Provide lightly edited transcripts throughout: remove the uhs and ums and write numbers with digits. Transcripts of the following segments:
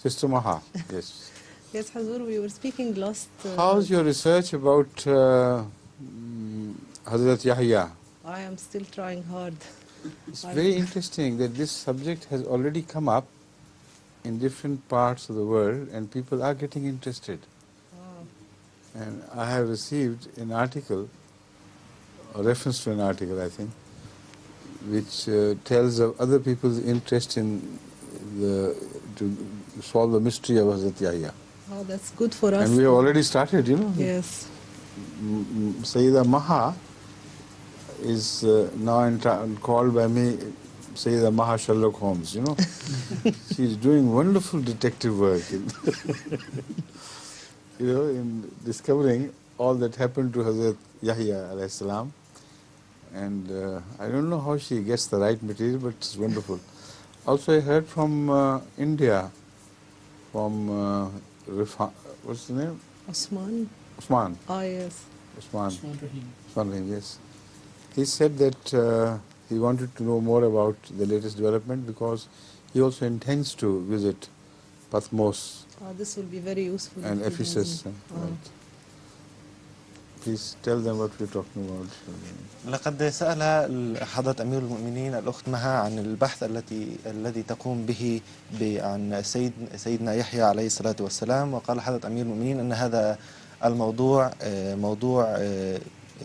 Sister Maha, yes. Yes, Hazur, we were speaking last... How's your research about Hazrat Yahya? I am still trying hard. It's very interesting that this subject has already come up in different parts of the world and people are getting interested. And I have received an article, a reference to an article I think, which tells of other people's interest in to solve the mystery of Hazrat Yahya. Oh, that's good for us. And we have already started, you know. Yes. Sayyida Maha is now called by me Sayyida Maha Sherlock Holmes, you know. She's doing wonderful detective work in, in discovering all that happened to Hazrat Yahya alayhi salam. And I don't know how she gets the right material, but it's wonderful. Also, I heard from India, from what's the name? Osman. Usman. Ah, yes. Usman Rahim, yes. He said that he wanted to know more about the latest development because he also intends to visit Patmos. This will be very useful. And Ephesus. Right. Please tell them what we're talking about. لقد سأل حضرة أمير المؤمنين الأخت مها عن البحث الذي تقوم به عن سيدنا يحيى عليه الصلاة والسلام، وقال حضرة أمير المؤمنين أن هذا الموضوع موضوع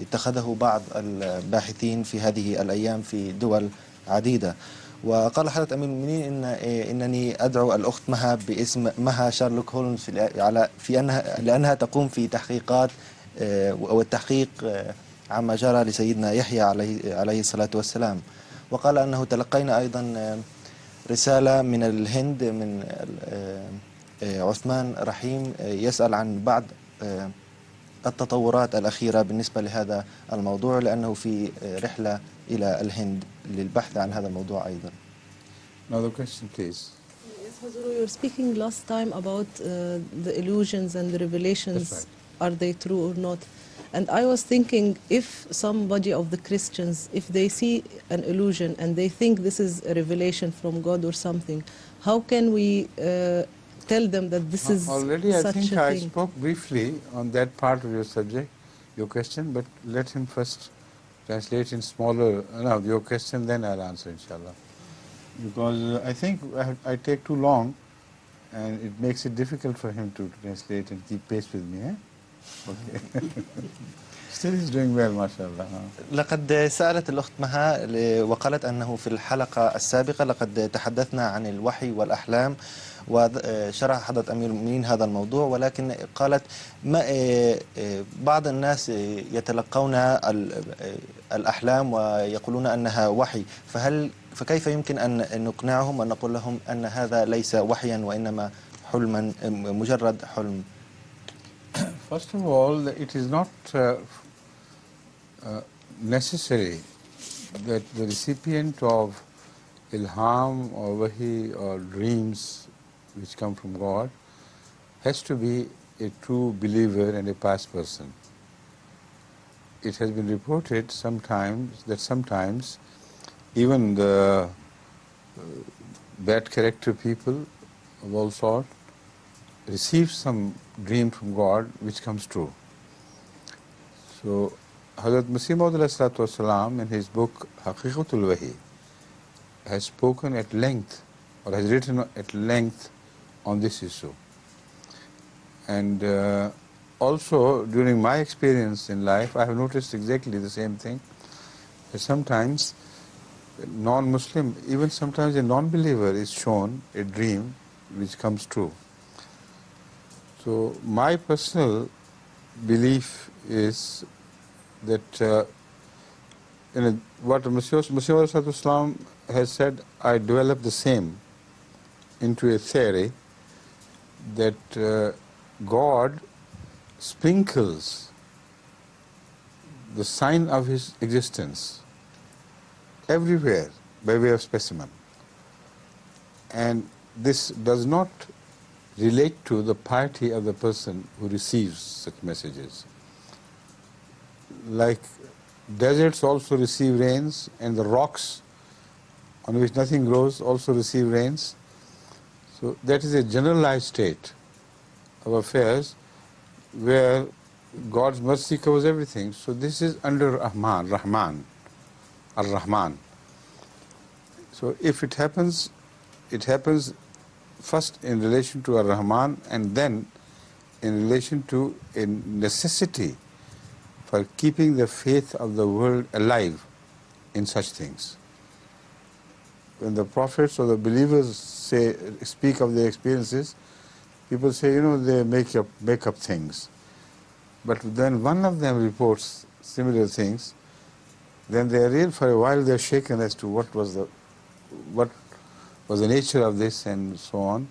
اتخذه بعض الباحثين في هذه الأيام في دول عديدة. وقال حضرة أمير المؤمنين إنني أدعو الأخت مها باسم مها شارلوك هولمز لأنها تقوم في تحقيقات والتحقيق عما جرى لسيدنا يحيى عليه الصلاة والسلام. وقال أنه تلقينا أيضا رسالة من الهند من عثمان رحيم يسأل عن بعض التطورات الأخيرة بالنسبة لهذا الموضوع لأنه في رحلة إلى الهند للبحث عن هذا الموضوع أيضا. Another question, please. Yes, Hazur, you were speaking last time about the illusions and the revelations. That's right. Are they true or not? And I was thinking, if somebody of the Christians, if they see an illusion and they think this is a revelation from God or something, how can we tell them that this is already such I think a I thing? spoke briefly on that part of your subject, your question, but let him first translate in smaller, your question, then I'll answer, inshallah. Because I think I take too long and it makes it difficult for him to translate and keep pace with me. Okay. Still he's doing well, mashallah. لقد سألت الأخت مها وقالت أنه في الحلقة السابقة لقد تحدثنا عن الوحي والأحلام وشرح حضرة أمير المؤمنين هذا الموضوع، ولكن قالت بعض الناس يتلقون الأحلام ويقولون أنها وحي، فكيف يمكن أن نقنعهم أن نقول لهم أن هذا ليس وحيا وإنما حلما مجرد حلم؟ First of all, it is not necessary that the recipient of ilham or wahi or dreams which come from God has to be a true believer and a pious person. It has been reported sometimes even the bad character people of all sorts receive some dream from God which comes true. So Hazrat Masih Maud in his book Haqiqatul Wahi has spoken at length or has written at length on this issue. And also during my experience in life I have noticed exactly the same thing, that sometimes non-Muslim, even sometimes a non-believer is shown a dream which comes true. So my personal belief is that what Masih has said, I developed the same into a theory that God sprinkles the sign of his existence everywhere by way of specimen. And this does not relate to the piety of the person who receives such messages. Like deserts also receive rains, and the rocks on which nothing grows also receive rains. So that is a generalized state of affairs where God's mercy covers everything. So this is under Rahman, Ar-Rahman. So if it happens first in relation to Ar-Rahman and then in relation to a necessity for keeping the faith of the world alive in such things. When the prophets or the believers speak of their experiences, people say, they make up things. But then one of them reports similar things, then they are real for a while, they're shaken as to what was the nature of this and so on.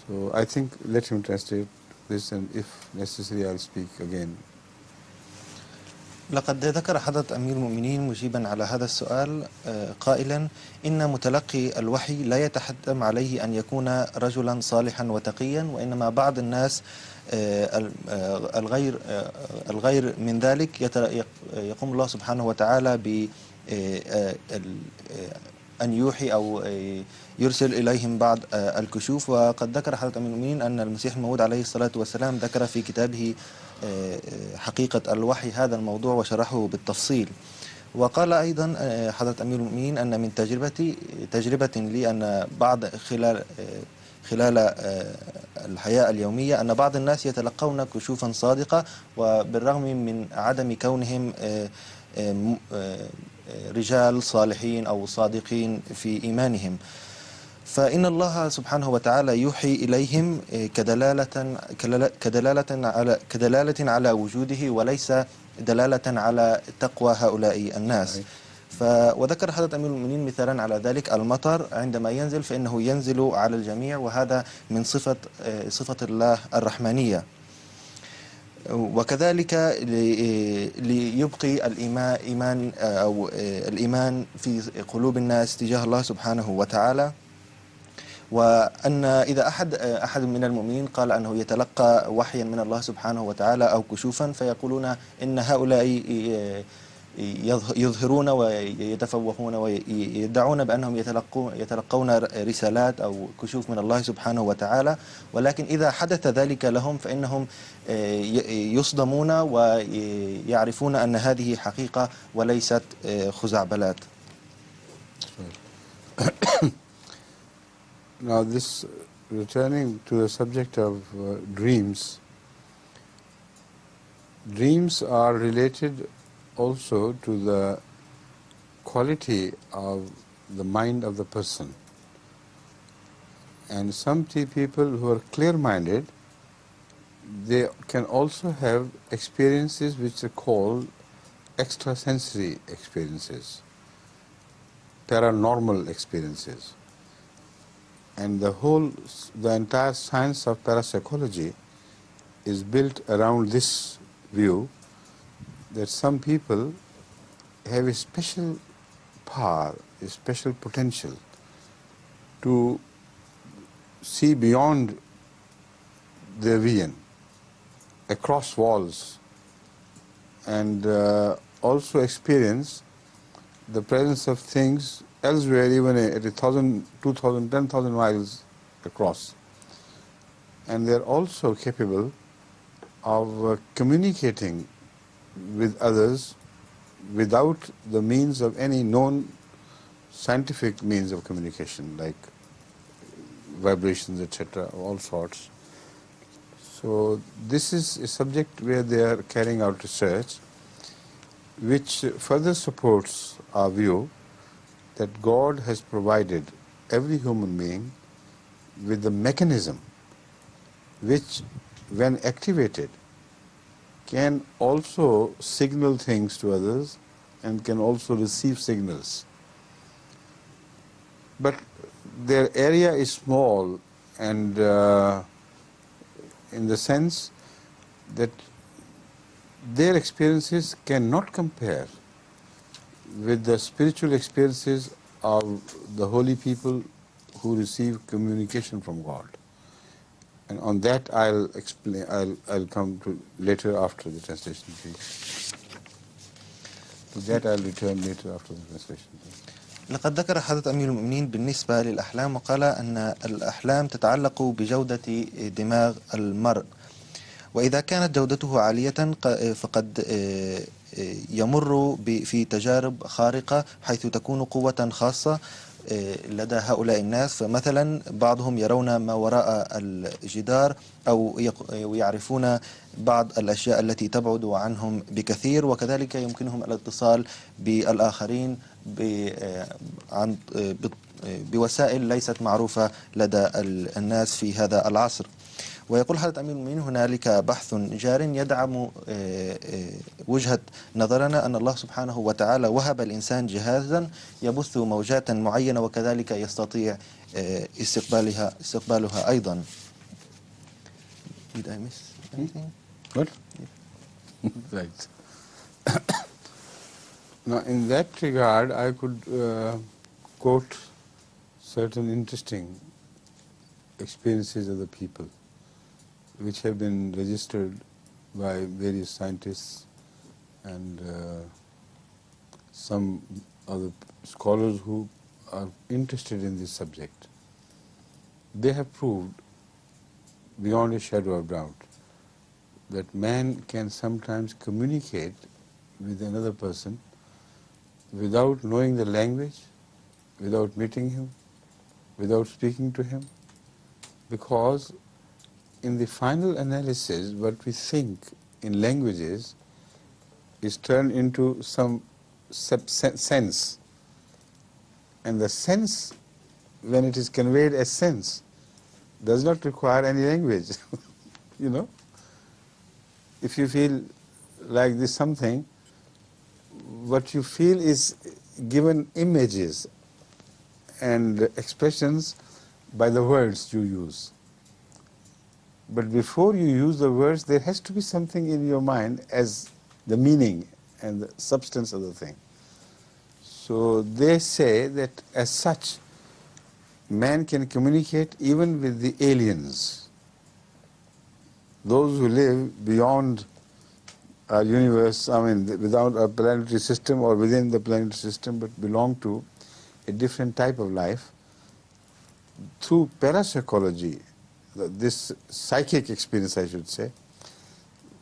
So I think let him translate this, and if necessary I'll speak again. لقد ذكر حضرة أمير المؤمنين مجيبا على هذا السؤال قائلا إن متلقي الوحي لا يتحتم عليه أن يكون رجلا صالحا وتقيا، وإنما بعض الناس الغير من ذلك يقوم الله سبحانه وتعالى ب أن يوحي أو يرسل إليهم بعض الكشوف. وقد ذكر حضرة أمير المؤمنين أن المسيح الموعود عليه الصلاة والسلام ذكر في كتابه حقيقة الوحي هذا الموضوع وشرحه بالتفصيل. وقال أيضا حضرة أمير المؤمنين أن من تجربة لي أن خلال الحياة اليومية أن بعض الناس يتلقون كشوفا صادقة، وبالرغم من عدم كونهم رجال صالحين أو صادقين في إيمانهم، فإن الله سبحانه وتعالى يوحي إليهم كدلالة على وجوده وليس دلالة على تقوى هؤلاء الناس. وذكر حضرة أمير المؤمنين مثالا على ذلك المطر عندما ينزل فإنه ينزل على الجميع، وهذا من صفة الله الرحمانية. وكذلك ليبقي الإيمان في قلوب الناس تجاه الله سبحانه وتعالى. وأن إذا أحد من المؤمنين قال أنه يتلقى وحيا من الله سبحانه وتعالى أو كشوفا، فيقولون إن هؤلاء يظهرون ويتفوهون ويدعون بأنهم يتلقون رسالات أو كشوف من الله سبحانه وتعالى، ولكن إذا حدث ذلك لهم فإنهم يصدمون ويعرفون أن هذه حقيقة وليست خزعبلات. Now this, returning to the subject of dreams, dreams are related also to the quality of the mind of the person. And some people who are clear-minded, they can also have experiences which are called extrasensory experiences, paranormal experiences. And the entire science of parapsychology is built around this view that some people have a special power, a special potential to see beyond their vision, across walls, and also experience the presence of things elsewhere, even at 1,000, 2,000, 10,000 miles across. And they are also capable of communicating with others without the means of any known scientific means of communication, like vibrations, etc., of all sorts. So this is a subject where they are carrying out research, which further supports our view that God has provided every human being with the mechanism which, when activated, can also signal things to others and can also receive signals. But their area is small, and in the sense that their experiences cannot compare with the spiritual experiences of the holy people who receive communication from God. And on that I'll explain, I'll come to later after the translation, please. To that I'll return later after the translation, please. لقد ذكر حضرة أمير المؤمنين بالنسبة للأحلام وقال أن الأحلام تتعلق بجودة دماغ المرء، وإذا كانت جودته عالية فقد يمر في تجارب خارقة حيث تكون قوة خاصة لدى هؤلاء الناس. فمثلا بعضهم يرون ما وراء الجدار أو يعرفون بعض الأشياء التي تبعد عنهم بكثير، وكذلك يمكنهم الاتصال بالآخرين بوسائل ليست معروفة لدى الناس في هذا العصر. ويقول حضرة أمير المؤمنين هنالك بحث جار يدعم وجهة نظرنا أن الله سبحانه وتعالى وهب الإنسان جهازا يبث موجات معينة وكذلك يستطيع استقبالها أيضا. Did I miss anything? What? Right. Now, in that regard, I could quote certain interesting experiences of the people, which have been registered by various scientists and some other scholars who are interested in this subject. They have proved beyond a shadow of doubt that man can sometimes communicate with another person without knowing the language, without meeting him, without speaking to him, because in the final analysis, what we think in languages is turned into some sense. And the sense, when it is conveyed as sense, does not require any language. You know? If you feel like this something, what you feel is given images and expressions by the words you use. But before you use the words, there has to be something in your mind as the meaning and the substance of the thing. So they say that as such, man can communicate even with the aliens, those who live beyond our universe, I mean, without our planetary system or within the planetary system, but belong to a different type of life. Through parapsychology, this psychic experience, I should say,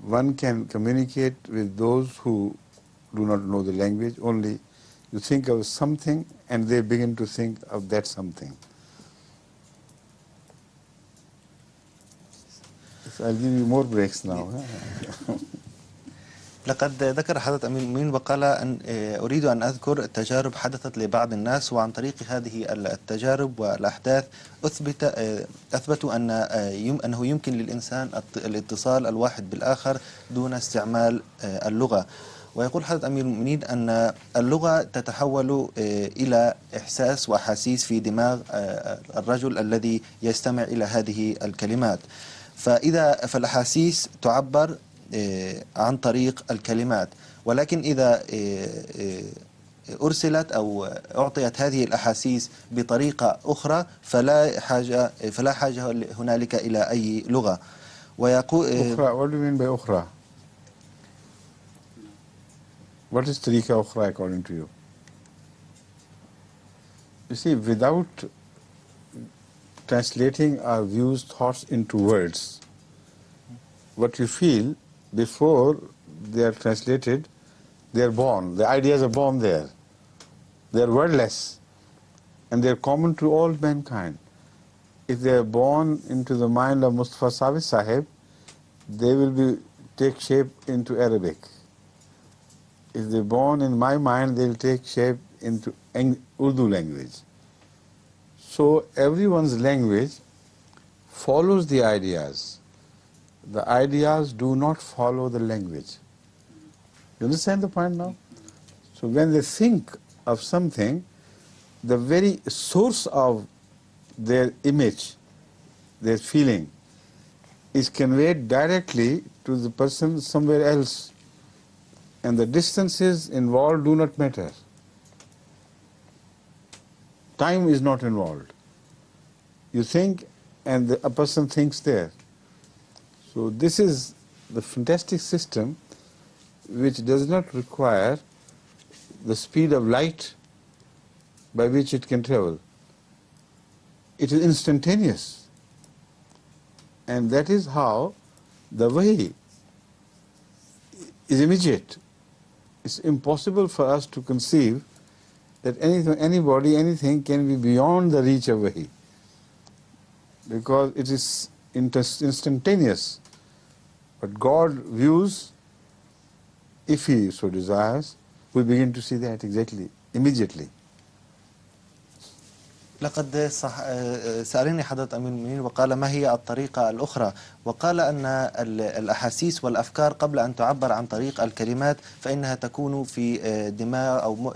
one can communicate with those who do not know the language. Only you think of something and they begin to think of that something. So I'll give you more breaks now. لقد ذكر حضرة أمير المؤمنين وقال أن أريد أن أذكر تجارب حدثت لبعض الناس، وعن طريق هذه التجارب والأحداث أثبتوا أنه يمكن للإنسان الاتصال الواحد بالآخر دون استعمال اللغة. ويقول حضرة أمير المؤمنين أن اللغة تتحول إلى إحساس وأحاسيس في دماغ الرجل الذي يستمع إلى هذه الكلمات. فالأحاسيس تعبر عن طريق الكلمات، ولكن إذا أرسلت أو أعطيت هذه الأحاسيس بطريقة أخرى فلا حاجة هنالك إلى أي لغة. ويقول أخرى. What do you mean by أخرى? What is طريقة أخرى according to you? You see, without translating our views, thoughts into words, what you feel before they are translated, they are born. The ideas are born there. They are wordless, and they are common to all mankind. If they are born into the mind of Mustafa Sawi Sahib, they will take shape into Arabic. If they are born in my mind, they will take shape into Urdu language. So everyone's language follows the ideas. The ideas do not follow the language. You understand the point now? So when they think of something, the very source of their image, their feeling, is conveyed directly to the person somewhere else. And the distances involved do not matter. Time is not involved. You think and a person thinks there. So this is the fantastic system which does not require the speed of light, by which it can travel. It is instantaneous. And that is how the wahi is immediate. It's impossible for us to conceive that anything, anybody, anything can be beyond the reach of wahi, because it is instantaneous. But God views, if He so desires, we begin to see that exactly, immediately. لقد سألني حضرة أمير المؤمنين وقال ما هي الطريقة الأخرى، وقال أن الأحاسيس والأفكار قبل أن تعبر عن طريق الكلمات فإنها تكون في دماغ أو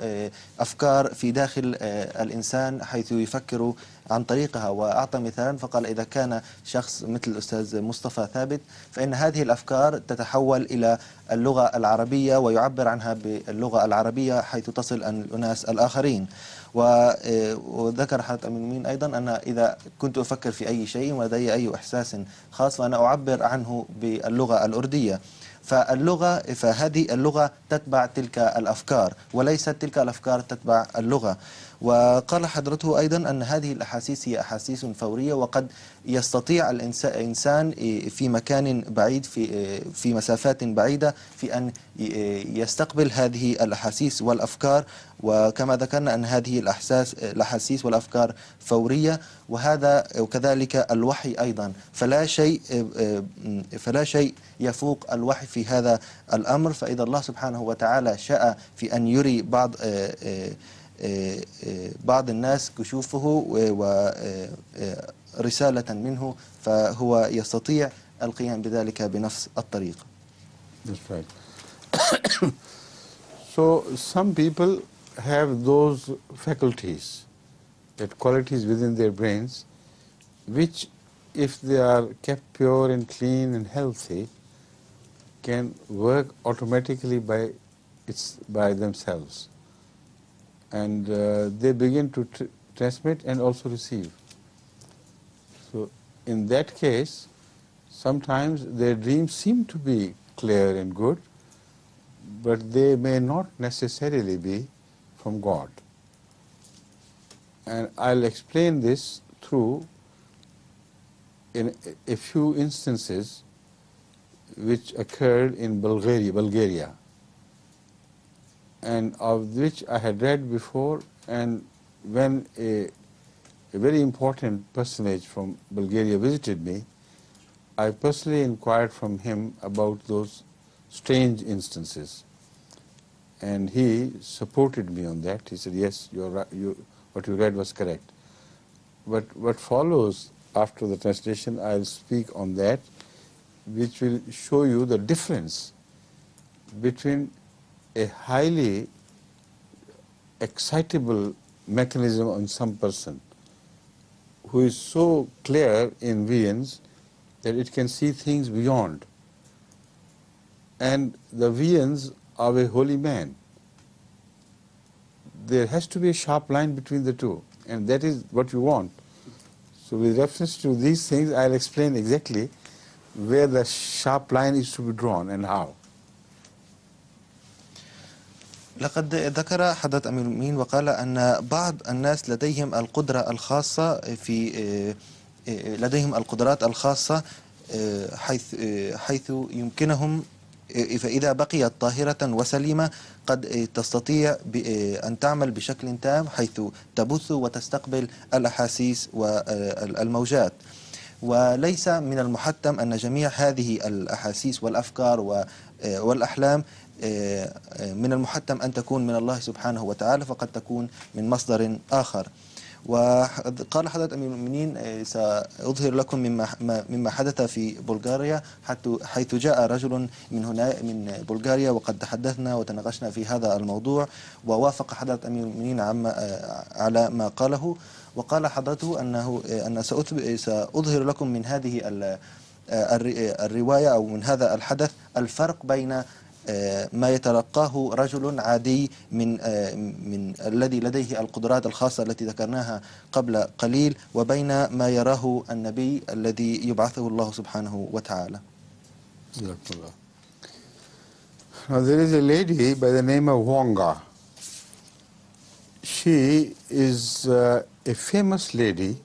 أفكار في داخل الإنسان حيث يفكر عن طريقها. وأعطى مثالا فقال إذا كان شخص مثل الأستاذ مصطفى ثابت فإن هذه الأفكار تتحول إلى اللغة العربية ويعبر عنها باللغة العربية حيث تصل الأناس الآخرين. وذكر حضرة أمير المؤمنين أيضا أن إذا كنت أفكر في أي شيء ولدي أي إحساس خاص فأنا أعبر عنه باللغة الأردية. فهذه اللغة تتبع تلك الأفكار وليست تلك الأفكار تتبع اللغة. وقال حضرته أيضا أن هذه الأحاسيس هي أحاسيس فورية، وقد يستطيع الإنسان في مكان بعيد في مسافات بعيدة في أن يستقبل هذه الأحاسيس والأفكار. وكما ذكرنا أن هذه الأحاسيس والأفكار فورية، وكذلك الوحي أيضا، فلا شيء يفوق الوحي في هذا الأمر. فإذا الله سبحانه وتعالى شاء في أن يري بعض الناس كشوفه ورسالة منه فهو يستطيع القيام بذلك بنفس الطريقة. That's right. So some people have those faculties, that qualities within their brains, which if they are kept pure and clean and healthy, can work automatically by themselves. And they begin to transmit and also receive. So in that case, sometimes their dreams seem to be clear and good, but they may not necessarily be from God. And I'll explain this through in a few instances which occurred in Bulgaria, and of which I had read before. And when a very important personage from Bulgaria visited me, I personally inquired from him about those strange instances. And he supported me on that. He said, yes, you're right, what you read was correct. But what follows after the translation, I'll speak on that, which will show you the difference between a highly excitable mechanism on some person who is so clear in visions that it can see things beyond, and the visions of a holy man. There has to be a sharp line between the two, and that is what you want. So with reference to these things, I'll explain exactly where the sharp line is to be drawn and how. لقد ذكر حضرة أمير المؤمنين وقال أن بعض الناس لديهم القدرة الخاصة لديهم القدرات الخاصة حيث يمكنهم فإذا بقيت طاهرة وسليمة قد تستطيع أن تعمل بشكل تام حيث تبث وتستقبل الأحاسيس والموجات. وليس من المحتم أن جميع هذه الأحاسيس والأفكار والأحلام من المحتم أن تكون من الله سبحانه وتعالى، فقد تكون من مصدر آخر. وقال حضرة أمير المؤمنين سأظهر لكم مما حدث في بلغاريا، حيث جاء رجل من بلغاريا وقد تحدثنا وتناقشنا في هذا الموضوع، ووافق حضرة أمير المؤمنين على ما قاله. وقال حضرته أن سأظهر لكم من هذه الرواية أو من هذا الحدث الفرق بين ما يتلقاه رجل عادي من الذي لديه القدرات الخاصة التي ذكرناها قبل قليل، وبين ما يراه النبي الذي يبعثه الله سبحانه وتعالى. Now there is a lady by the name of Wonga. She is a famous lady,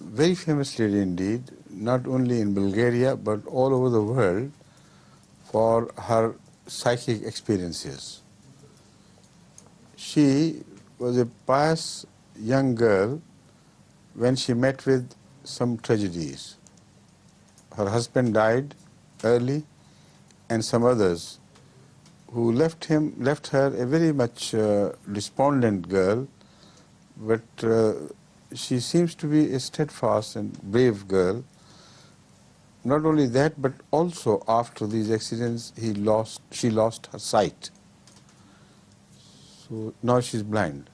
very famous lady indeed, not only in Bulgaria but all over the world for her psychic experiences. She was a pious young girl when she met with some tragedies. Her husband died early and some others who left her a very much despondent girl, but she seems to be a steadfast and brave girl. Not only that, but also after these accidents, she lost her sight. So now she's blind.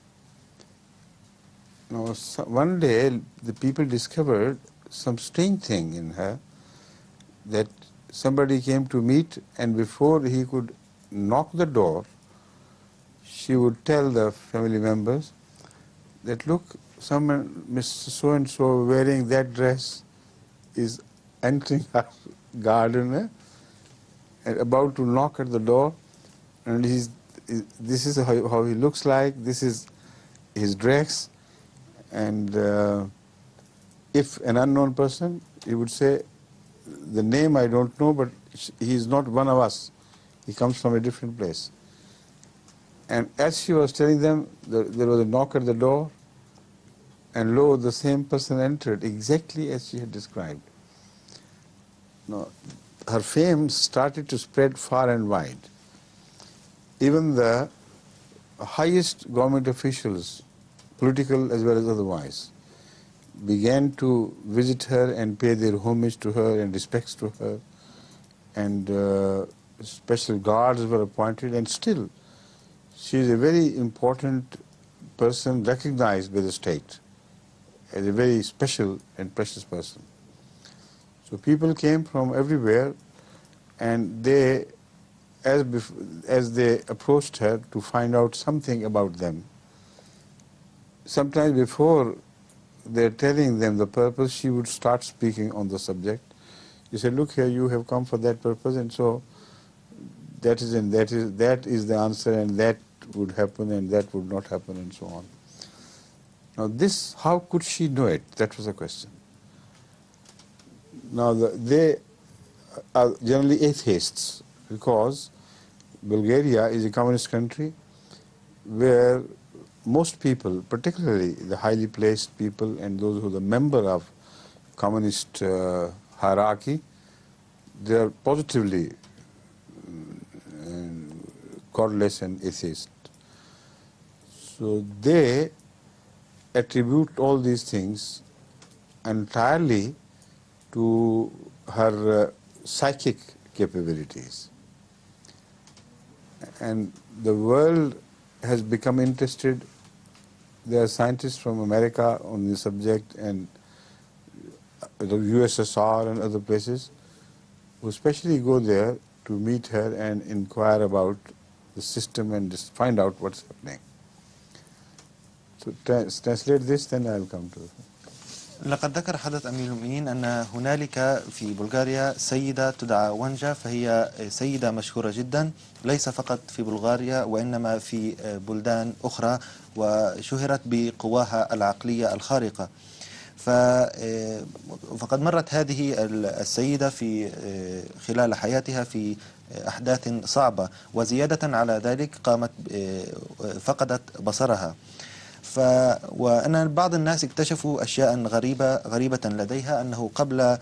Now, one day, the people discovered some strange thing in her, that somebody came to meet, and before he could knock the door, she would tell the family members that, look, someone, Mr. So-and-so wearing that dress is entering our garden and about to knock at the door, and this is how he looks like, this is his dress, and if an unknown person, he would say, the name I don't know, but he is not one of us, he comes from a different place. And as she was telling them, there was a knock at the door, and lo, the same person entered exactly as she had described. Now, her fame started to spread far and wide. Even the highest government officials, political as well as otherwise, began to visit her and pay their homage to her and respects to her, and special guards were appointed, and still she is a very important person recognized by the state as a very special and precious person. So people came from everywhere, and they, as they approached her to find out something about them, sometimes before they're telling them the purpose, she would start speaking on the subject. You said, look here, you have come for that purpose, and so that is the answer, and that would happen, and that would not happen, and so on. Now this, how could she know it? That was the question. Now they are generally atheists, because Bulgaria is a communist country where most people, particularly the highly placed people and those who are the member of communist hierarchy, they are positively godless and atheist. So they attribute all these things entirely to her psychic capabilities. And the world has become interested. There are scientists from America on the subject, and the USSR and other places, who especially go there to meet her and inquire about the system and just find out what's happening. So translate this, then I'll come to it. لقد ذكر حضرة أمير المؤمنين أن هنالك في بلغاريا سيدة تدعى ونجا، فهي سيدة مشهورة جدا ليس فقط في بلغاريا وإنما في بلدان أخرى، وشهرت بقواها العقلية الخارقة. فقد مرت هذه السيدة في خلال حياتها في أحداث صعبة، وزيادة على ذلك فقدت بصرها. وأن بعض الناس اكتشفوا أشياء غريبة لديها، أنه قبل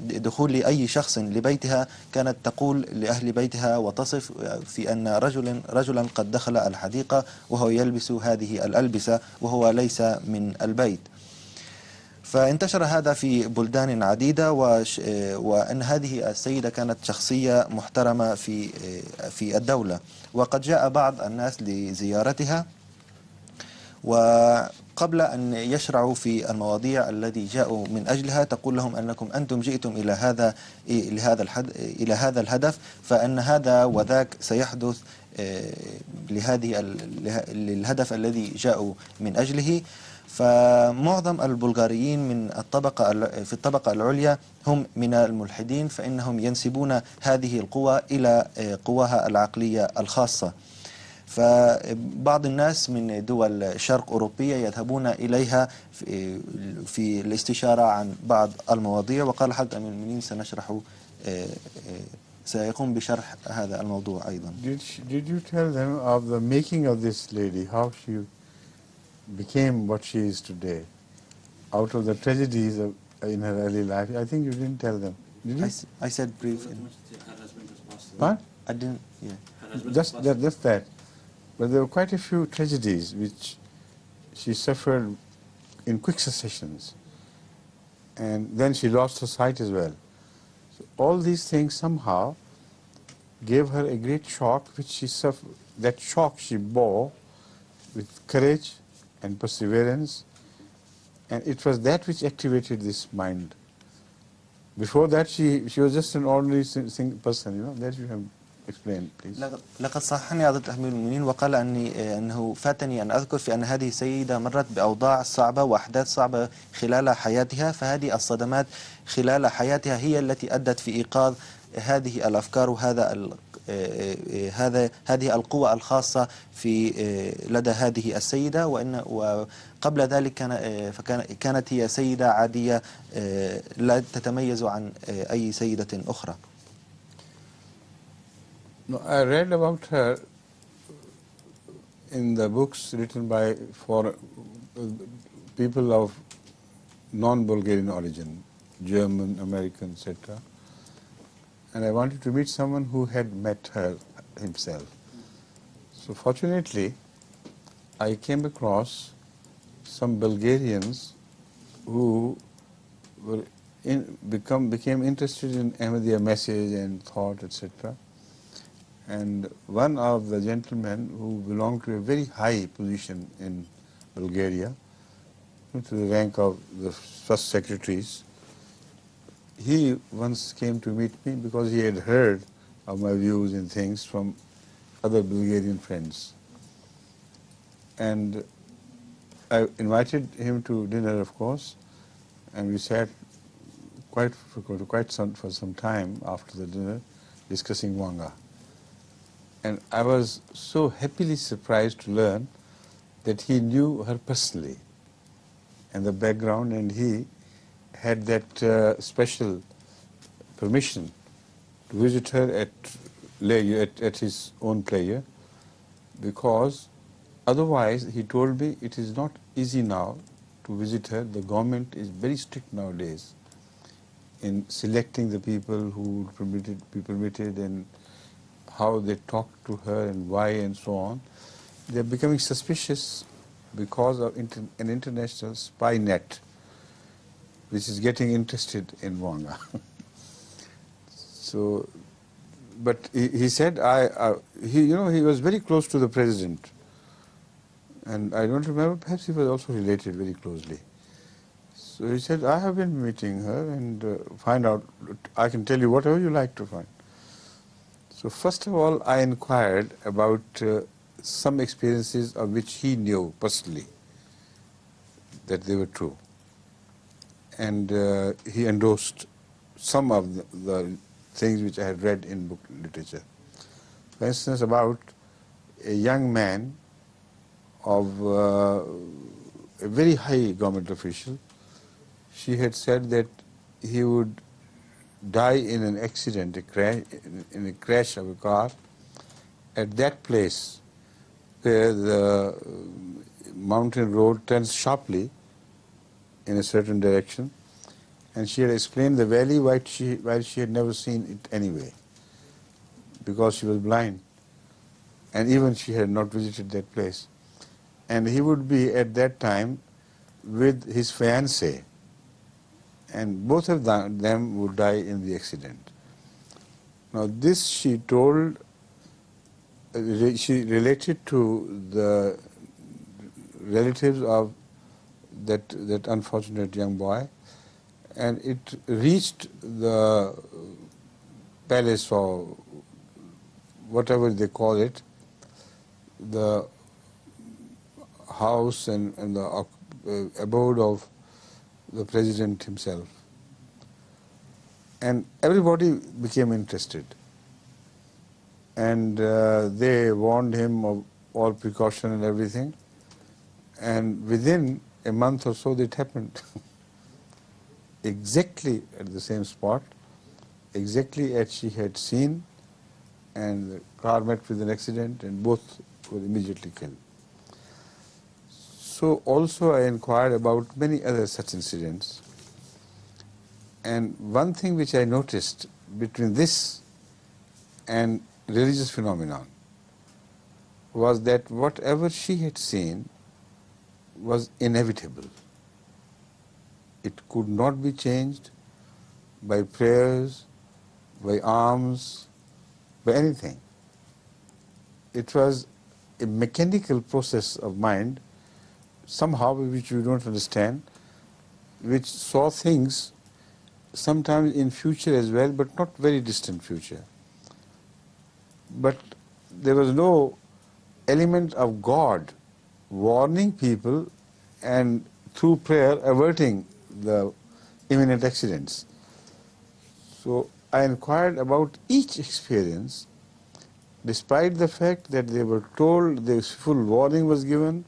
دخول أي شخص لبيتها كانت تقول لأهل بيتها وتصف في أن رجلا قد دخل الحديقة وهو يلبس هذه الألبسة وهو ليس من البيت. فانتشر هذا في بلدان عديدة، وأن هذه السيدة كانت شخصية محترمة في الدولة، وقد جاء بعض الناس لزيارتها، وقبل أن يشرعوا في المواضيع التي جاءوا من أجلها تقول لهم أنكم أنتم جئتم إلى هذا الهدف، فأن هذا وذاك سيحدث للهدف الذي جاءوا من أجله. فمعظم البلغاريين في الطبقة العليا هم من الملحدين، فإنهم ينسبون هذه القوى إلى قواها العقلية الخاصة. فبعض الناس من دول شرق أوروبية يذهبون إليها في الاستشارة عن بعض المواضيع، وقال حضرة أمير المؤمنين سنشرح سيقوم بشرح هذا الموضوع أيضا. Did you tell them of the making of this lady, how she became what she is today, out of the tragedies in her early life? I think you didn't tell them, did you? I said brief. Her husband has passed away. What? I didn't. Yeah. Her husband has Just passed away. that. But there were quite a few tragedies which she suffered in quick successions. And then she lost her sight as well. So all these things somehow gave her a great shock, which she suffered. That shock she bore with courage and perseverance, and it was that which activated this mind. Before that, she was just an ordinary person, you know. That you have explained, please. لقد صحني حضرة أمير المؤمنين وقال أنه فاتني أن أذكر في أن هذه السيدة مرت بأوضاع صعبة وأحداث صعبة خلال حياتها، فهذه الصدمات خلال حياتها هي التي أدت في إيقاظ هذه الأفكار وهذا هذه القوة الخاصة في لدى هذه السيدة. وقبل ذلك كانت هي سيدة عادية لا تتميز عن أي سيدة أخرى. No, I read about her in the books written by people of non-Bulgarian origin, German, American, etc. And I wanted to meet someone who had met her himself. So fortunately, I came across some Bulgarians who were became interested in Ahmadiyya message and thought, etc. And one of the gentlemen who belonged to a very high position in Bulgaria, to the rank of the first secretaries, he once came to meet me because he had heard of my views and things from other Bulgarian friends. And I invited him to dinner, of course, and we sat for some time after the dinner discussing Wanga. And I was so happily surprised to learn that he knew her personally and the background, and he had that special permission to visit her at his own pleasure, because otherwise, he told me, it is not easy now to visit her. The government is very strict nowadays in selecting the people who would be permitted and how they talk to her and why and so on. They're becoming suspicious because of an international spy net which is getting interested in Wanga. So, but he said, he was very close to the president, and I don't remember, perhaps he was also related very closely. So he said, I have been meeting her and find out, I can tell you whatever you like to find. So first of all, I inquired about some experiences of which he knew personally that they were true. And he endorsed some of the things which I had read in book literature. For instance, about a young man of a very high government official. She had said that he would die in an accident, in a crash of a car, at that place where the mountain road turns sharply in a certain direction, and she had explained the valley while she had never seen it anyway, because she was blind, and even she had not visited that place. And he would be at that time with his fiancée, and both of them would die in the accident. Now this she told, she related to the relatives of that unfortunate young boy, and it reached the palace or whatever they call it, the house and the abode of the president himself. And everybody became interested. And they warned him of all precaution and everything. And within a month or so, it happened. Exactly at the same spot, exactly as she had seen, and the car met with an accident and both were immediately killed. So also I inquired about many other such incidents. And one thing which I noticed between this and religious phenomenon was that whatever she had seen was inevitable. It could not be changed by prayers, by alms, by anything. It was a mechanical process of mind, somehow which we don't understand, which saw things sometimes in future as well, but not very distant future. But there was no element of God warning people and through prayer averting the imminent accidents. So I inquired about each experience, despite the fact that they were told, the full warning was given.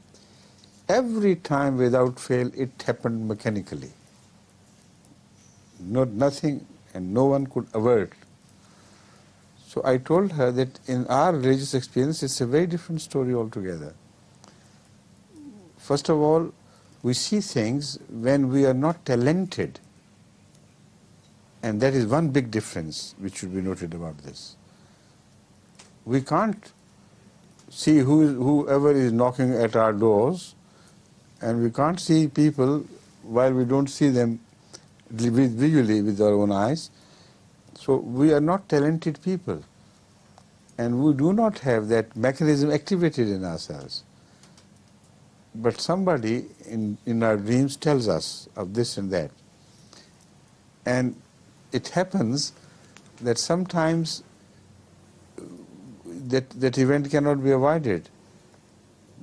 Every time without fail it happened mechanically. Nothing and no one could avert. So I told her that in our religious experience it's a very different story altogether. First of all, we see things when we are not talented, and that is one big difference which should be noted about this. We can't see whoever is knocking at our doors, and we can't see people while we don't see them visually with our own eyes. So we are not talented people, and we do not have that mechanism activated in ourselves. But somebody in our dreams tells us of this and that. And it happens that sometimes that event cannot be avoided.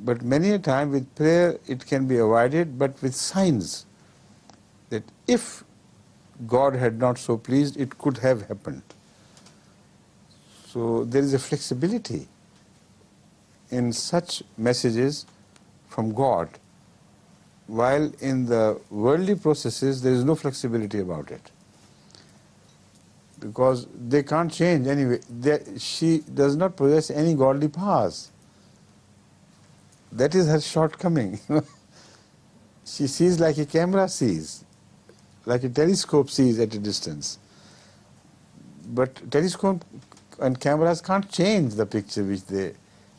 But many a time with prayer it can be avoided, but with signs that if God had not so pleased, it could have happened. So there is a flexibility in such messages from God, while in the worldly processes there is no flexibility about it, because they can't change anyway. She does not possess any godly powers. That is her shortcoming. She sees like a camera sees, like a telescope sees at a distance. But telescope and cameras can't change the picture which they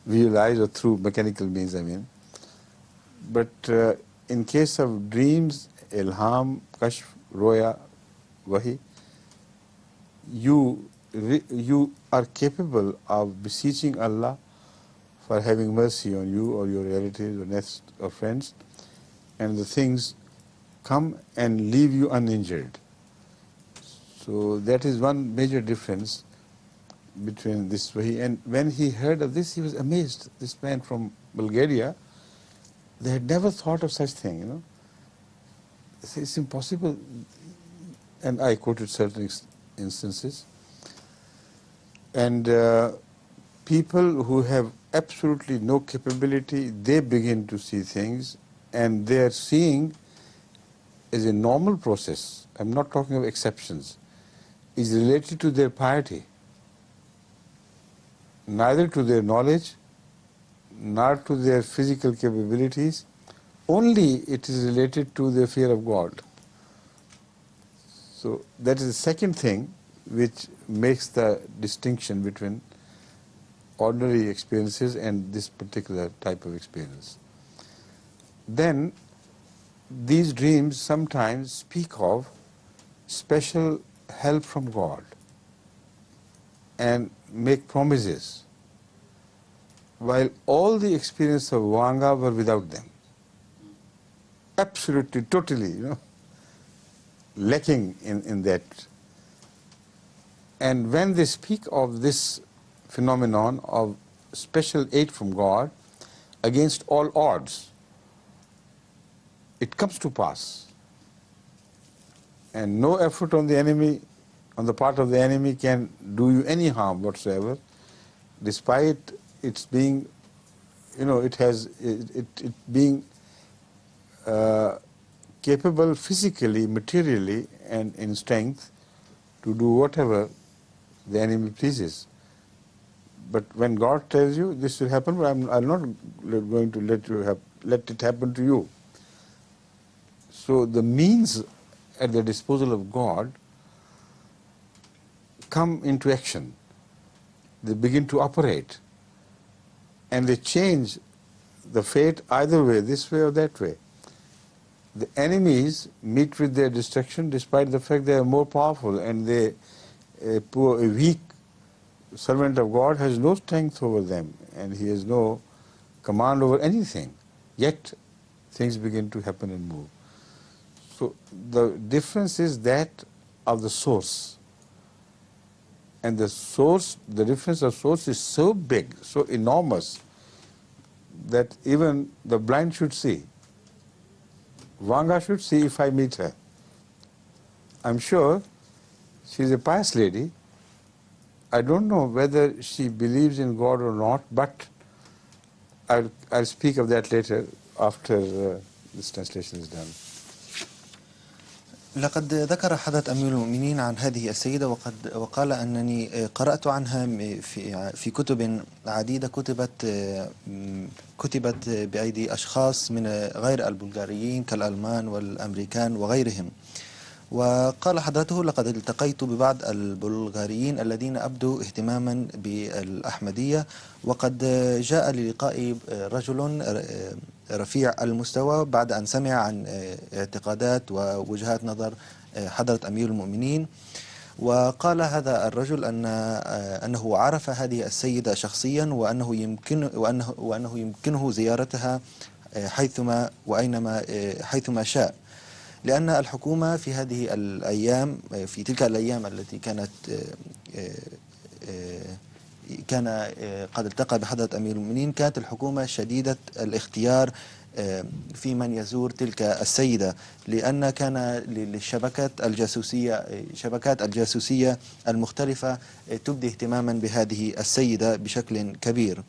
visualize, or through mechanical means, I mean. But in case of dreams, ilham, kashf, roya, wahi, you are capable of beseeching Allah for having mercy on you or your relatives or next or friends, and the things come and leave you uninjured. So that is one major difference between this wahi. And when he heard of this, he was amazed. This man from Bulgaria, they had never thought of such thing, you know. They say, it's impossible. And I quoted certain instances. And people who have absolutely no capability, they begin to see things, and they are seeing as a normal process. I'm not talking of exceptions. Is related to their piety, neither to their knowledge, nor to their physical capabilities. Only it is related to their fear of God. So that is the second thing which makes the distinction between ordinary experiences and this particular type of experience. Then these dreams sometimes speak of special help from God and make promises, while all the experience of Vanga were without them. Absolutely, totally, you know, lacking in that. And when they speak of this phenomenon of special aid from God against all odds, it comes to pass. And no effort on the enemy, on the part of the enemy, can do you any harm whatsoever, despite its being it has it being capable physically, materially, and in strength to do whatever the enemy pleases. But when God tells you this will happen, but I'm not going to let it happen to you. So the means at the disposal of God come into action. They begin to operate, and they change the fate either way, this way or that way. The enemies meet with their destruction despite the fact they are more powerful, and a weak servant of God has no strength over them, and he has no command over anything. Yet things begin to happen and move. So the difference is that of the source. And the difference of source is so big, so enormous, that even the blind should see. Vanga should see if I meet her. I'm sure she's a pious lady. I don't know whether she believes in God or not, but I'll speak of that later after this translation is done. لقد ذكر حضرة أمير المؤمنين عن هذه السيدة وقال أنني قرأت عنها في كتب عديدة كتبت بأيدي أشخاص من غير البلغاريين كالألمان والأمريكان وغيرهم. وقال حضرته لقد التقيت ببعض البلغاريين الذين أبدوا اهتماما بالأحمدية، وقد جاء للقائي رجل رفيع المستوى بعد أن سمع عن اعتقادات ووجهات نظر حضرة أمير المؤمنين. وقال هذا الرجل أنه عرف هذه السيدة شخصيا، وأنه يمكنه زيارتها حيثما وأينما حيثما شاء، لأن الحكومة في هذه الأيام، في تلك الأيام التي كان قد التقى بحضرة أمير المؤمنين، كانت الحكومة شديدة الاختيار في من يزور تلك السيدة، لأن كان للشبكات الجاسوسية المختلفة تبدي اهتماما بهذه السيدة بشكل كبير.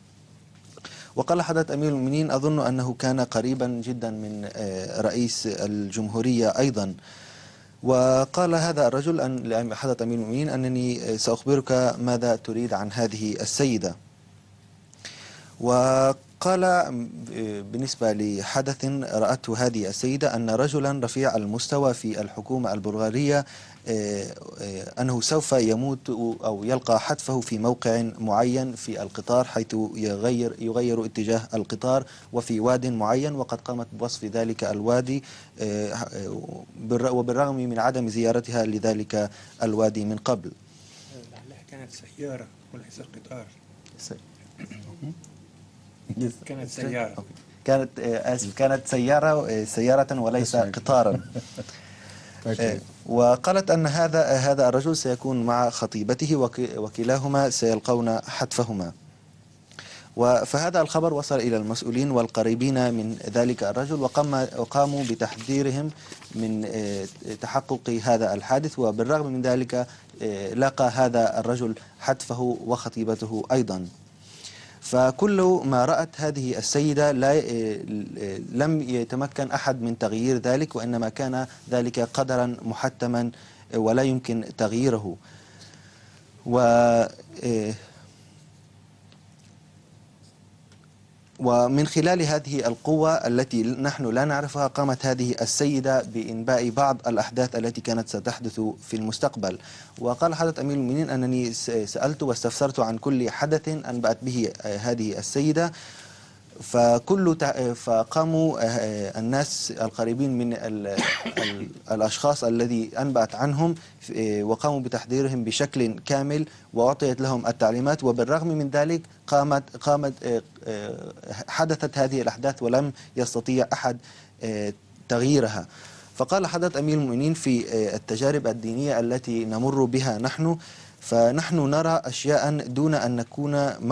وقال حضرة أمير المؤمنين أظن أنه كان قريبا جدا من رئيس الجمهورية أيضا. وقال هذا الرجل لحضرة أمير المؤمنين أنني سأخبرك ماذا تريد عن هذه السيدة. وقال بالنسبة لحدث رأته هذه السيدة أن رجلا رفيع المستوى في الحكومة البلغارية أنه سوف يموت أو يلقى حتفه في موقع معين في القطار، حيث يغير اتجاه القطار وفي واد معين، وقد قامت بوصف ذلك الوادي وبالرغم من عدم زيارتها لذلك الوادي من قبل. لعلها كانت سيارة وليس قطار. كانت سيارة. كانت سيارة وليس قطارا. وقالت أن هذا الرجل سيكون مع خطيبته وكلاهما سيلقون حتفهما. فهذا الخبر وصل إلى المسؤولين والقريبين من ذلك الرجل، وقاموا بتحذيرهم من تحقق هذا الحادث، وبالرغم من ذلك لقى هذا الرجل حتفه وخطيبته أيضا. فكل ما رأت هذه السيدة لم يتمكن أحد من تغيير ذلك، وإنما كان ذلك قدرا محتما ولا يمكن تغييره. ومن خلال هذه القوة التي نحن لا نعرفها، قامت هذه السيدة بإنباء بعض الأحداث التي كانت ستحدث في المستقبل. وقال حضرة أمير المؤمنين أنني سألت واستفسرت عن كل حدث أنبأت به هذه السيدة، فقاموا الناس القريبين من الأشخاص الذي أنبأت عنهم وقاموا بتحضيرهم بشكل كامل، وأعطيت لهم التعليمات، وبالرغم من ذلك حدثت هذه الأحداث ولم يستطيع أحد تغييرها. فقال حضرة أمير المؤمنين في التجارب الدينية التي نمر بها نحن، فنحن نرى أشياء دون أن نكون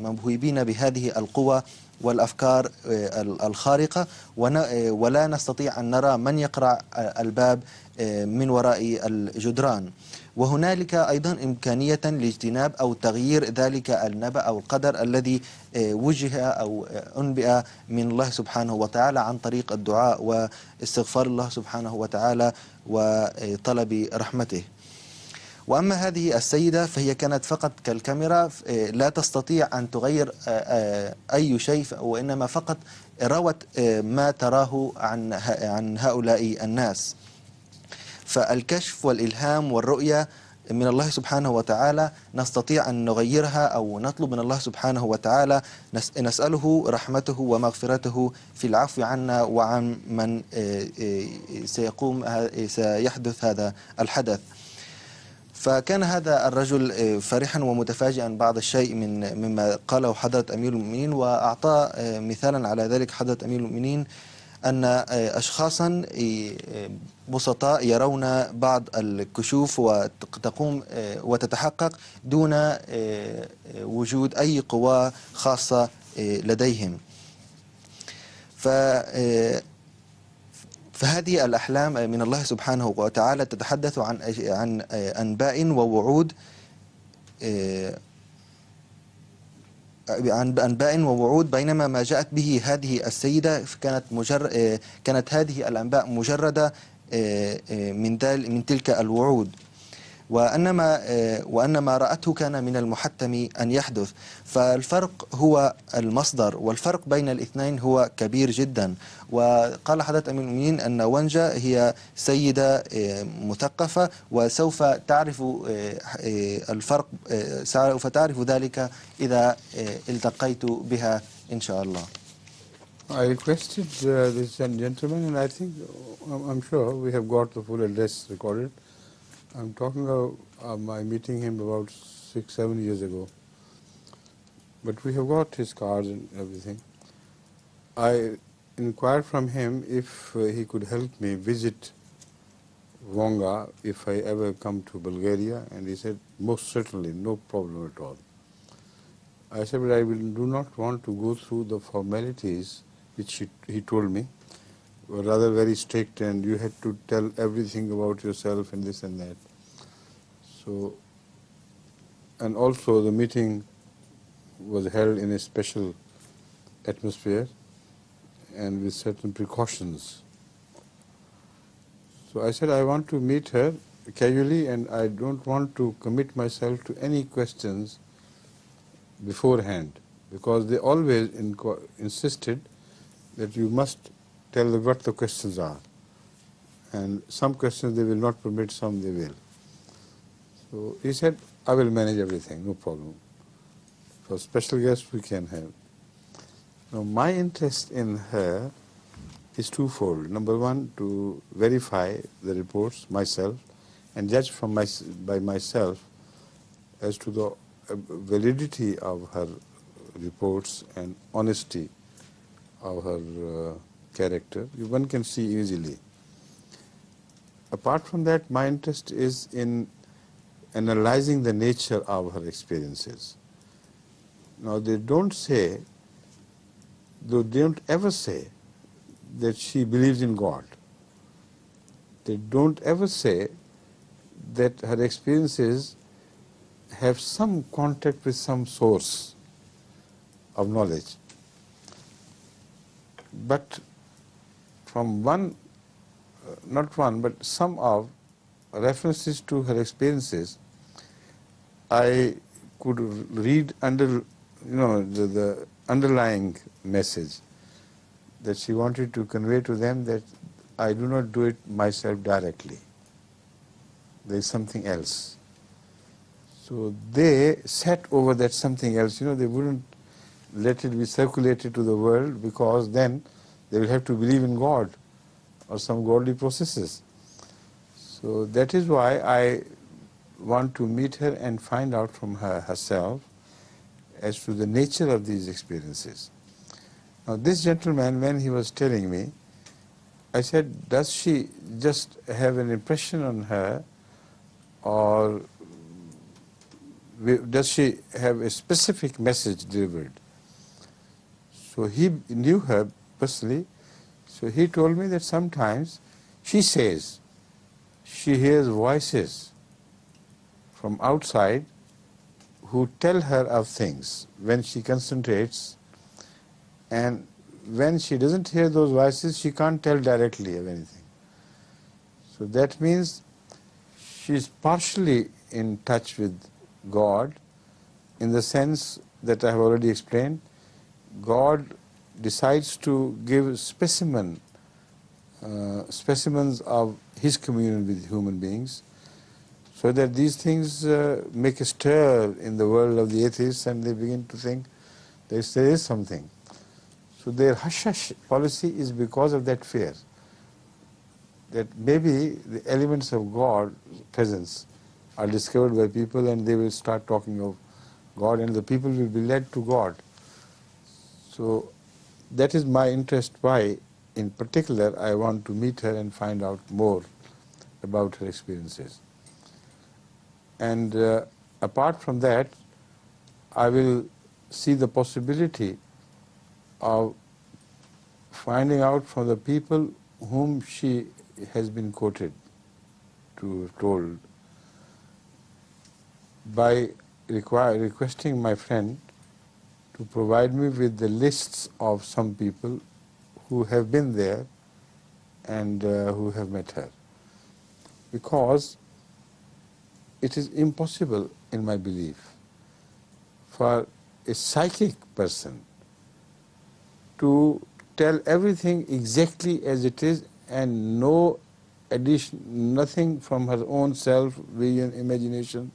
موهوبين بهذه القوى والأفكار الخارقة، ولا نستطيع أن نرى من يقرع الباب من وراء الجدران. وهنالك أيضا إمكانية لاجتناب أو تغيير ذلك النبأ أو القدر الذي وجه أو أنبئ من الله سبحانه وتعالى عن طريق الدعاء واستغفار الله سبحانه وتعالى وطلب رحمته. وأما هذه السيدة فهي كانت فقط كالكاميرا، لا تستطيع أن تغير أي شيء، وإنما فقط روت ما تراه عن هؤلاء الناس. فالكشف والإلهام والرؤية من الله سبحانه وتعالى نستطيع أن نغيرها أو نطلب من الله سبحانه وتعالى، نسأله رحمته ومغفرته في العفو عنا وعن من سيحدث هذا الحدث. فكان هذا الرجل فرحا ومتفاجئا بعض الشيء مما قاله حضرة أمير المؤمنين، وأعطى مثالا على ذلك حضرة أمير المؤمنين أن أشخاصا بسطاء يرون بعض الكشوف وتقوم وتتحقق دون وجود أي قوى خاصة لديهم. فهذه الأحلام من الله سبحانه وتعالى تتحدث عن أنباء ووعود، بينما ما جاءت به هذه السيدة كانت هذه الأنباء مجردة من تلك الوعود، وأن ما رأته كان من المحتم أن يحدث. فالفرق هو المصدر، والفرق بين الاثنين هو كبير جدا. وقال حضرة أمير المؤمنين أن ونجا هي سيدة مثقفة، وسوف تعرف الفرق، سوف تعرف ذلك إذا التقيت بها إن شاء الله. I requested this gentleman, and I think, I'm sure we have got the full address recorded. I'm talking of my meeting him about 6-7 years ago. But we have got his cards and everything. I inquired from him if he could help me visit Vonga if I ever come to Bulgaria, and he said, most certainly, no problem at all. I said, but I do not want to go through the formalities which he told me were rather very strict, and you had to tell everything about yourself and this and that. So, and also the meeting was held in a special atmosphere and with certain precautions. So I said, I want to meet her casually, and I don't want to commit myself to any questions beforehand, because they always insisted that you must tell what the questions are. And some questions they will not permit, some they will. So he said, I will manage everything, no problem. For special guests we can have. Now my interest in her is twofold. Number one, to verify the reports myself and judge by myself as to the validity of her reports and honesty of her character. One can see easily. Apart from that, my interest is in analyzing the nature of her experiences. Now they don't ever say that she believes in God. They don't ever say that her experiences have some contact with some source of knowledge. But from but some of references to her experiences, I could read the underlying message that she wanted to convey to them, that I do not do it myself directly. There is something else. So they sat over that something else. They wouldn't let it be circulated to the world, because then they will have to believe in God or some godly processes. So that is why I want to meet her and find out from her herself as to the nature of these experiences. Now this gentleman, when he was telling me, I said, does she just have an impression on her, or does she have a specific message delivered? So he knew her personally. So he told me that sometimes she says she hears voices from outside who tell her of things when she concentrates, and when she doesn't hear those voices, she can't tell directly of anything. So that means she's partially in touch with God, in the sense that I have already explained. God decides to give specimens of His communion with human beings, so that these things make a stir in the world of the atheists, and they begin to think there is something. So their hush-hush policy is because of that fear, that maybe the elements of God's presence are discovered by people, and they will start talking of God, and the people will be led to God. So that is my interest, why in particular I want to meet her and find out more about her experiences. And apart from that, I will see the possibility of finding out from the people whom she has been quoted, told, by requesting my friend to provide me with the lists of some people who have been there and who have met her. Because it is impossible, in my belief, for a psychic person to tell everything exactly as it is, and no addition, nothing from her own self, vision, imagination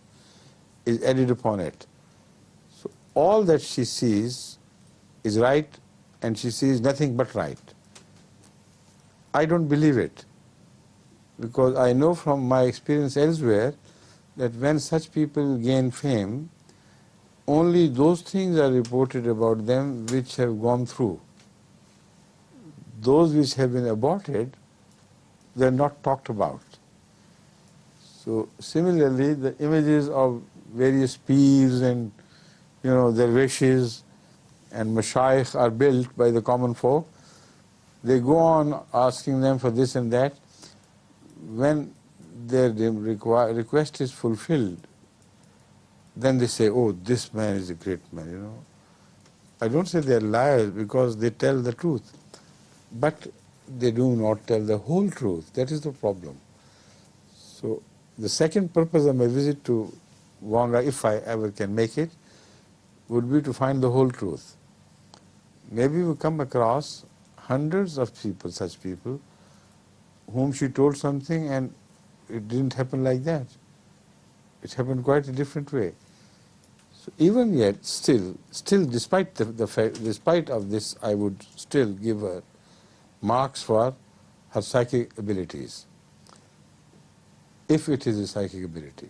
is added upon it. So all that she sees is right, and she sees nothing but right. I don't believe it, because I know from my experience elsewhere that when such people gain fame, only those things are reported about them which have gone through. Those which have been aborted, they are not talked about. So similarly, the images of various peers and their wishes and mashayikh are built by the common folk. They go on asking them for this and that. When their request is fulfilled, then they say, oh, this man is a great man, I don't say they are liars, because they tell the truth. But they do not tell the whole truth. That is the problem. So the second purpose of my visit to Wanga, if I ever can make it, would be to find the whole truth. Maybe we come across hundreds of people, such people, whom she told something and it didn't happen like that. It happened quite a different way. So even yet, still, despite the fact, despite of this, I would still give her marks for her psychic abilities, if it is a psychic ability.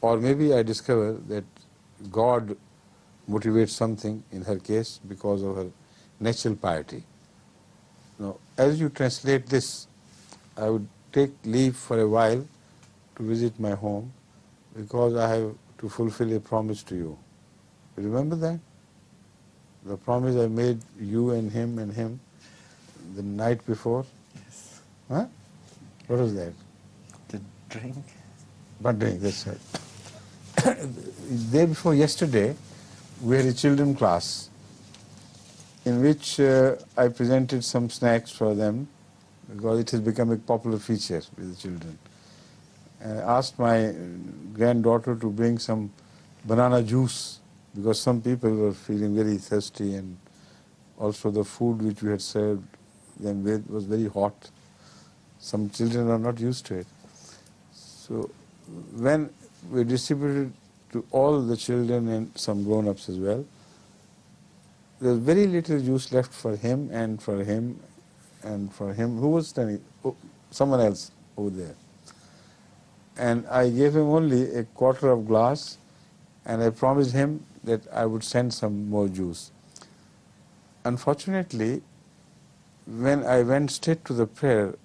Or maybe I discover that God motivates something in her case because of her natural piety. Now, as you translate this, I would take leave for a while to visit my home, because I have to fulfill a promise to you. You remember that? The promise I made you and him the night before? Yes. Huh? What was that? The drink? But drink, that's right. Day before yesterday, we had a children class in which I presented some snacks for them, because it has become a popular feature with the children. And I asked my granddaughter to bring some banana juice, because some people were feeling very thirsty, and also the food which we had served them with was very hot. Some children are not used to it. So when we distributed to all the children and some grown-ups as well, there was very little juice left for him and for him and for him. Who was standing? Oh, someone else over there. And I gave him only a quarter of glass, and I promised him that I would send some more juice. Unfortunately, when I went straight to the prayer,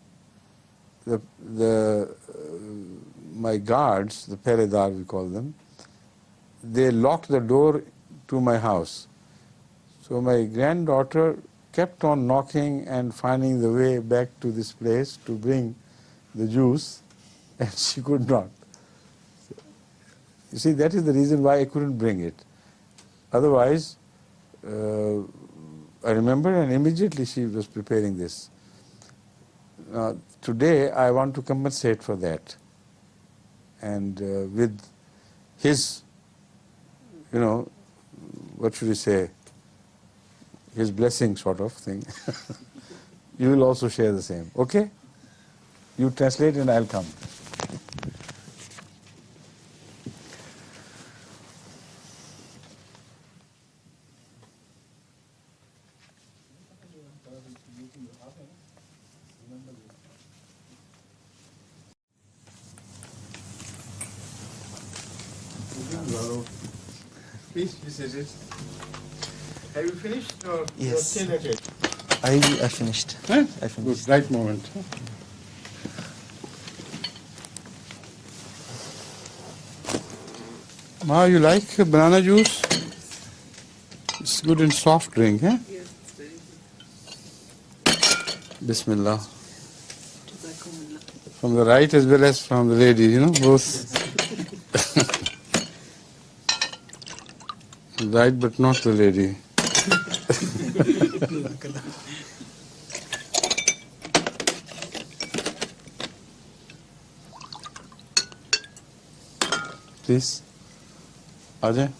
my guards, the peredar we call them, they locked the door to my house. So my granddaughter kept on knocking and finding the way back to this place to bring the juice, and she could not. You see, that is the reason why I couldn't bring it. Otherwise, I remember, and immediately she was preparing this. Today, I want to compensate for that. And with his, what should we say, his blessing sort of thing, you will also share the same. Okay? You translate and I'll come. Please be seated. Have you finished or Yes. you're still at it? I finished. Huh? I finished. Good, right moment. Ma, you like banana juice? It's good in soft drink, eh? Yes, it's very good. Bismillah. From the right as well as from the lady, both. Right, but not the lady. Please, Ajay.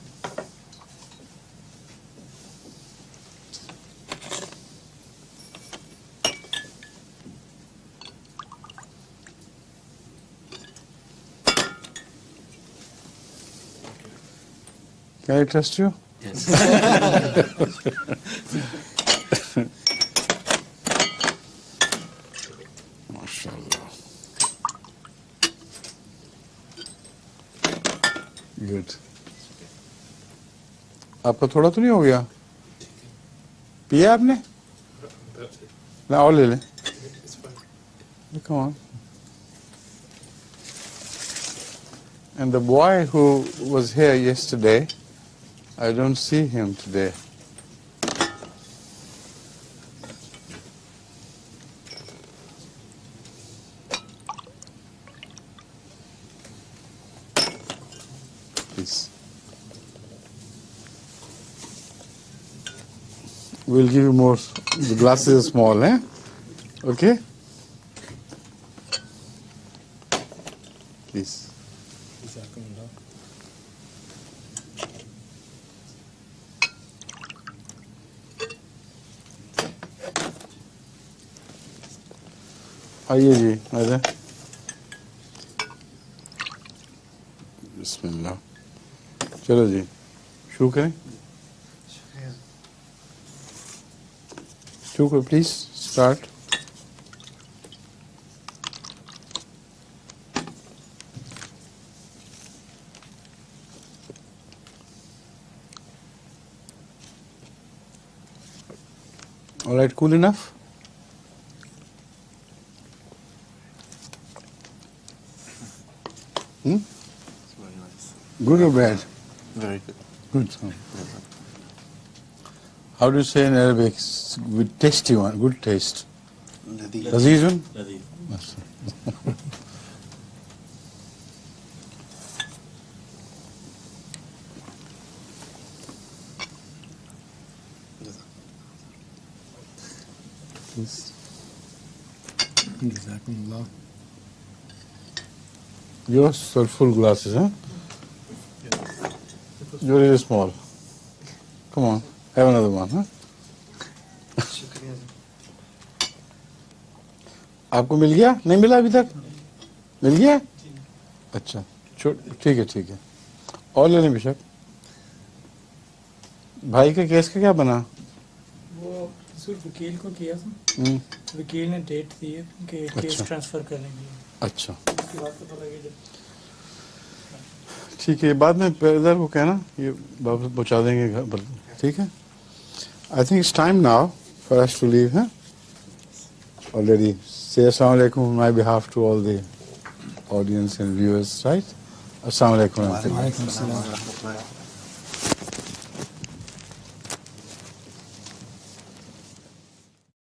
Can I trust you? Yes. MashaAllah. Good. आपका थोड़ा तो नहीं हो गया? पिया आपने? ना और ले लें. Come on. And the boy who was here yesterday, I don't see him today. Please. We'll give you more. The glasses are small, eh? Okay? Please. आइए जी आ जाए बिस्मिल्लाह चलो जी शुरू करें शुरू करो please start all right cool enough It's very nice. good or bad Very good. good how do you say in Arabic with tasty one good taste لذيذ. Lazizun لذيذ. please Jazakumullah. yours are full glasses huh yours is small come on have another one huh आपको मिल गया नहीं मिला अभी तक मिल गया अच्छा ठीक है और ले लें बेशक भाई के केस का क्या बना वो सिर्फ वकील को किया था हम्म, वकील ने डेट दी है कि केस अच्छा। ट्रांसफर करने के लिए अच्छा उसके बाद पता लगेगा ठीक है बाद में इधर को कहना ये वापस पहुंचा देंगे घर पर ठीक है I think it's time now for us to leave है already say assalamu alaikum on my behalf to all the audience and viewers right Assalamu alaikum. وعليكم السلام ورحمة الله